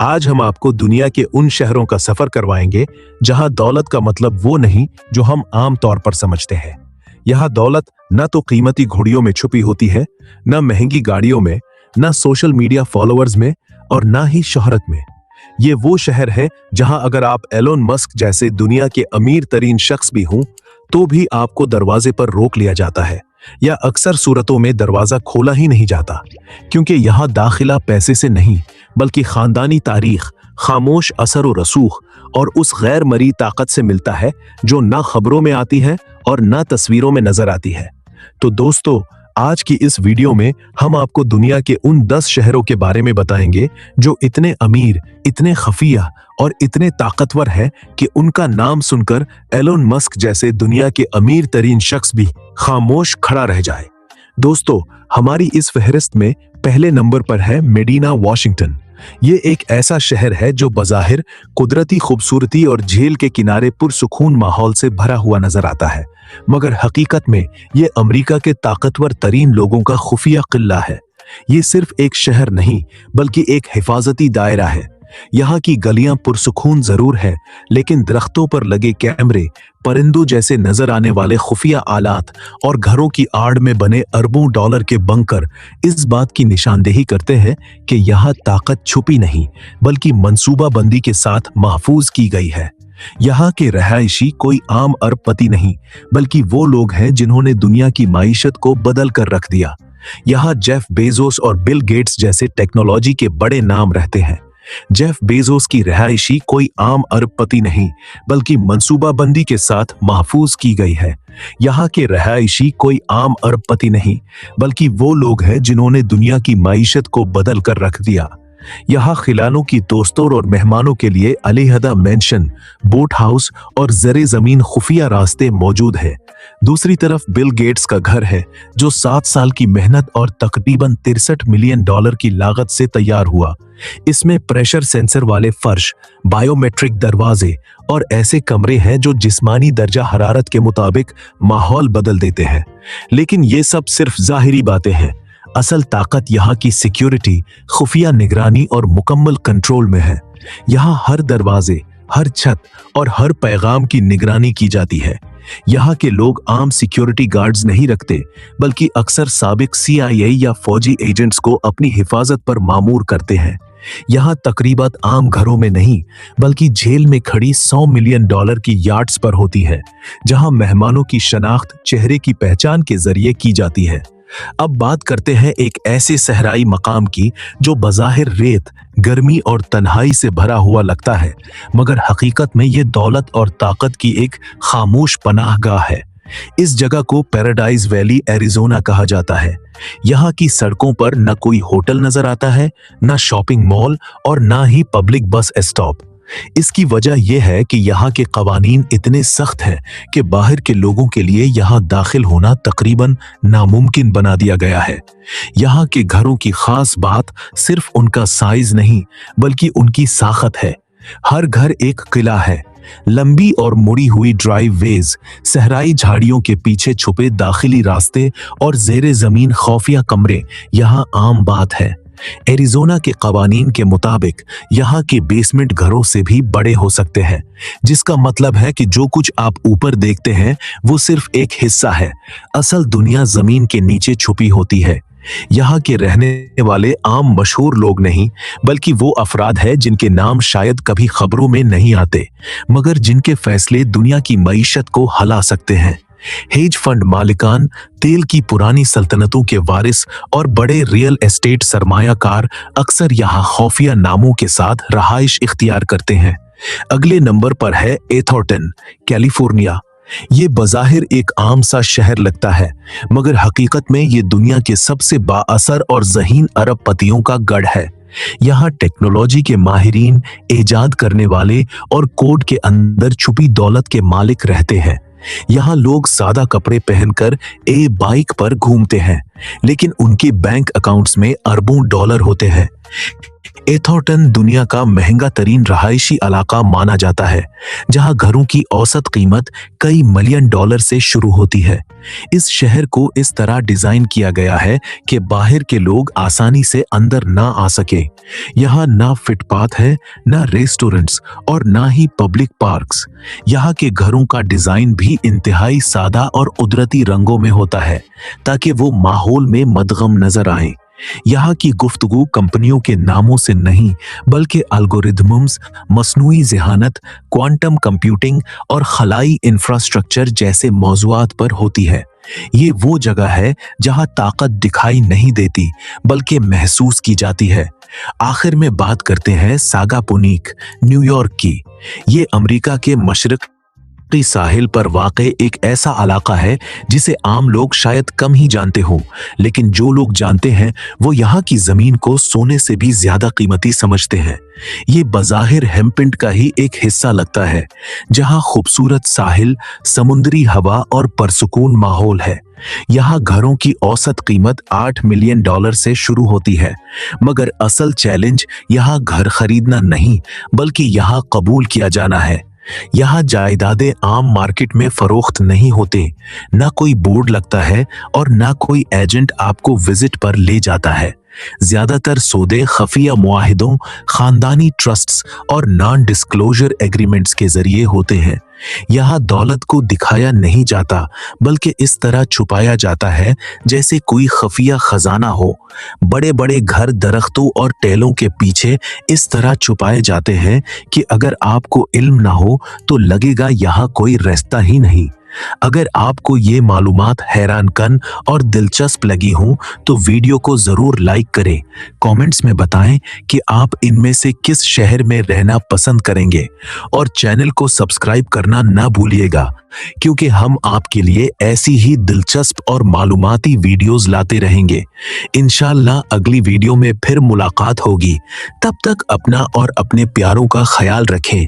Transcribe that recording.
आज हम आपको दुनिया के उन शहरों का सफर करवाएंगे जहां दौलत का मतलब वो नहीं जो हम आम तौर पर समझते हैं। यहाँ दौलत न तो कीमती घोड़ियों में छुपी होती है, न महंगी गाड़ियों में, न सोशल मीडिया फॉलोअर्स में और न ही शोहरत में। ये वो शहर है जहां अगर आप एलोन मस्क जैसे दुनिया के अमीर तरीन शख्स भी हों तो भी आपको दरवाजे पर रोक लिया जाता है या अक्सर सूरतों में दरवाजा खोला ही नहीं जाता, क्योंकि यहाँ दाखिला पैसे से नहीं बल्कि खानदानी तारीख, खामोश असर व रसूख और उस गैर मरी ताकत से मिलता है जो ना खबरों में आती है और ना तस्वीरों में नजर आती है। तो दोस्तों, आज की इस वीडियो में हम आपको दुनिया के उन 10 शहरों के बारे में बताएंगे जो इतने अमीर, इतने खफिया और इतने ताकतवर हैं कि उनका नाम सुनकर एलोन मस्क जैसे दुनिया के अमीर तरीन शख्स भी खामोश खड़ा रह जाए। दोस्तों, हमारी इस फहरिस्त में पहले नंबर पर है मेडीना, वाशिंगटन। ये एक ऐसा शहर है जो बज़ाहिर कुदरती खूबसूरती और झील के किनारे पुरसुकून माहौल से भरा हुआ नजर आता है, मगर हकीकत में ये अमेरिका के ताकतवर तरीन लोगों का खुफिया किला है। ये सिर्फ एक शहर नहीं बल्कि एक हिफाजती दायरा है। यहाँ की गलियां पुरसुकून जरूर है, लेकिन दरख्तों पर लगे कैमरे, परिंदों जैसे नजर आने वाले खुफिया आलात और घरों की आड़ में बने अरबों डॉलर के बंकर इस बात की निशानदेही करते हैं कि यहाँ ताकत छुपी नहीं बल्कि मंसूबा बंदी के साथ महफूज की गई है। यहाँ के रहायशी कोई आम अरबपति नहीं बल्कि वो लोग हैं जिन्होंने दुनिया की माईशत को बदल कर रख दिया। यहाँ जेफ बेजोस और बिल गेट्स जैसे टेक्नोलॉजी के बड़े नाम रहते हैं। जेफ बेजोस की रहायशी कोई आम अरबपति नहीं बल्कि मंसूबाबंदी के साथ महफूज की गई है। यहाँ के रहायशी कोई आम अरबपति नहीं बल्कि वो लोग हैं जिन्होंने दुनिया की माईशत को बदल कर रख दिया। यहाँ खिलानों की दोस्तों और मेहमानों के लिए अलहदा मेंशन, बोट हाउस और जरे जमीन खुफिया रास्ते मौजूद हैं। दूसरी तरफ बिल गेट्स का घर है जो 7 साल की मेहनत और तकरीबन $63 मिलियन की लागत से तैयार हुआ। इसमें प्रेशर सेंसर वाले फर्श, बायोमेट्रिक दरवाजे और ऐसे कमरे हैं जो जिस्मानी दर्जा हरारत के मुताबिक माहौल बदल देते हैं। लेकिन ये सब सिर्फ जाहिरी बातें हैं। असल ताकत यहाँ की सिक्योरिटी, खुफिया निगरानी और मुकम्मल कंट्रोल में है। यहाँ हर दरवाजे, हर छत और हर पैगाम की निगरानी की जाती है। यहाँ के लोग आम सिक्योरिटी गार्ड्स नहीं रखते बल्कि अक्सर साबिक CIA या फौजी एजेंट्स को अपनी हिफाजत पर मामूर करते हैं। यहाँ तकरीबत आम घरों में नहीं बल्कि झील में खड़ी $100 मिलियन की याट्स पर होती है, जहाँ मेहमानों की शनाख्त चेहरे की पहचान के जरिए की जाती है। अब बात करते हैं एक ऐसे सहराई मकाम की जो बज़ाहिर रेत, गर्मी और तन्हाई से भरा हुआ लगता है, मगर हकीकत में ये दौलत और ताकत की एक खामोश पनाहगाह है। इस जगह को पैराडाइज वैली, एरिज़ोना कहा जाता है। यहाँ की सड़कों पर न कोई होटल नजर आता है, न शॉपिंग मॉल और न ही पब्लिक बस स्टॉप। इसकी वजह यह है कि यहाँ के कवानीन इतने सख्त हैं कि बाहर के लोगों के लिए यहाँ दाखिल होना तकरीबन नामुमकिन बना दिया गया है। यहाँ के घरों की खास बात सिर्फ उनका साइज नहीं बल्कि उनकी साखत है। हर घर एक किला है। लंबी और मुड़ी हुई ड्राइव वेज, सहराई झाड़ियों के पीछे छुपे दाखिली रास्ते और जेरे जमीन खौफिया कमरे यहाँ आम बात है। एरिज़ोना के कवानीन के मुताबिक यहाँ के बेसमेंट घरों से भी बड़े हो सकते हैं, जिसका मतलब है कि जो कुछ आप ऊपर देखते हैं वो सिर्फ एक हिस्सा है। असल दुनिया जमीन के नीचे छुपी होती है। यहाँ के रहने वाले आम मशहूर लोग नहीं बल्कि वो अफराद हैं जिनके नाम शायद कभी खबरों में नहीं आते, मगर जिनके फैसले दुनिया की मईशत को हिला सकते हैं। हेज फंड मालिकान, तेल की पुरानी सल्तनतों के वारिस और बड़े रियल एस्टेट सरमायाकार अक्सर यहाँ खौफिया नामों के साथ रहाइश इख्तियार करते हैं। अगले नंबर पर है एथॉर्टन, कैलिफोर्निया। ये बज़ाहिर एक आम सा शहर लगता है, मगर हकीकत में ये दुनिया के सबसे बाअसर और ज़हीन अरबपतियों का गढ़ है। यहाँ टेक्नोलॉजी के माहिरीन, इजाद करने वाले और कोड के अंदर छुपी दौलत के मालिक रहते हैं। यहाँ लोग सादा कपड़े पहनकर बाइक पर घूमते हैं, लेकिन उनके बैंक अकाउंट्स में अरबों डॉलर होते हैं। एथॉर्टन दुनिया का महंगा तरीन रहायशी इलाका माना जाता है, जहां घरों की औसत कीमत कई मिलियन डॉलर से शुरू होती है। इस शहर को इस तरह डिजाइन किया गया है कि बाहर के लोग आसानी से अंदर ना आ सके। यहाँ ना फुटपाथ है, ना रेस्टोरेंट्स और ना ही पब्लिक पार्क्स। यहाँ के घरों का डिजाइन भी इंतहाई सादा और कुदरती रंगों में होता है, ताकि वो माहौल में मदगम नजर आए। यहाँ की गुफ्तगू कंपनियों के नामों से नहीं, बल्कि एल्गोरिथम्स, मसनूई ज़हानत, क्वांटम कंप्यूटिंग और खलाई इंफ्रास्ट्रक्चर जैसे मौज़ूआत पर होती है। ये वो जगह है जहाँ ताकत दिखाई नहीं देती, बल्कि महसूस की जाती है। आखिर में बात करते हैं सागापुनिक, न्यूयॉर्क की। ये अमेरिका के मशरक़ साहिल पर वाक़े एक ऐसा इलाका है जिसे आम लोग शायद कम ही जानते हो, लेकिन जो लोग जानते हैं वो यहाँ की जमीन को सोने से भी ज्यादा कीमती समझते हैं। ये बज़ाहिर हेम्पिंट का ही एक हिस्सा लगता है, जहाँ खूबसूरत साहिल, समुद्री हवा और परसुकून माहौल है। यहाँ घरों की औसत कीमत 8 मिलियन डॉलर से शुरू होती है, मगर असल चैलेंज यहाँ घर खरीदना नहीं, बल्कि यहाँ कबूल किया जाना है। यहाँ जायदादें आम मार्केट में फरोख्त नहीं होते, ना कोई बोर्ड लगता है और ना कोई एजेंट आपको विजिट पर ले जाता है। ज्यादातर सौदे खफिया मुआहिदों, खानदानी ट्रस्ट्स और नॉन डिस्क्लोजर एग्रीमेंट्स के जरिए होते हैं। यहाँ दौलत को दिखाया नहीं जाता, बल्कि इस तरह छुपाया जाता है जैसे कोई खफिया खजाना हो। बड़े बड़े घर दरख्तों और टेलों के पीछे इस तरह छुपाए जाते हैं कि अगर आपको इल्म ना हो तो लगेगा यहाँ कोई रास्ता ही नहीं। अगर आपको ये मालूमात हैरान कन और दिलचस्प लगी हो तो वीडियो को जरूर लाइक करें। कमेंट्स में बताएं कि आप इनमें से किस शहर में रहना पसंद करेंगे, और चैनल को सब्सक्राइब करना ना भूलिएगा, क्योंकि हम आपके लिए ऐसी ही दिलचस्प और मालूमाती वीडियोस लाते रहेंगे। इंशाअल्लाह अगली वीडियो में फिर मुलाकात होगी। तब तक अपना और अपने प्यारों का ख्याल रखें।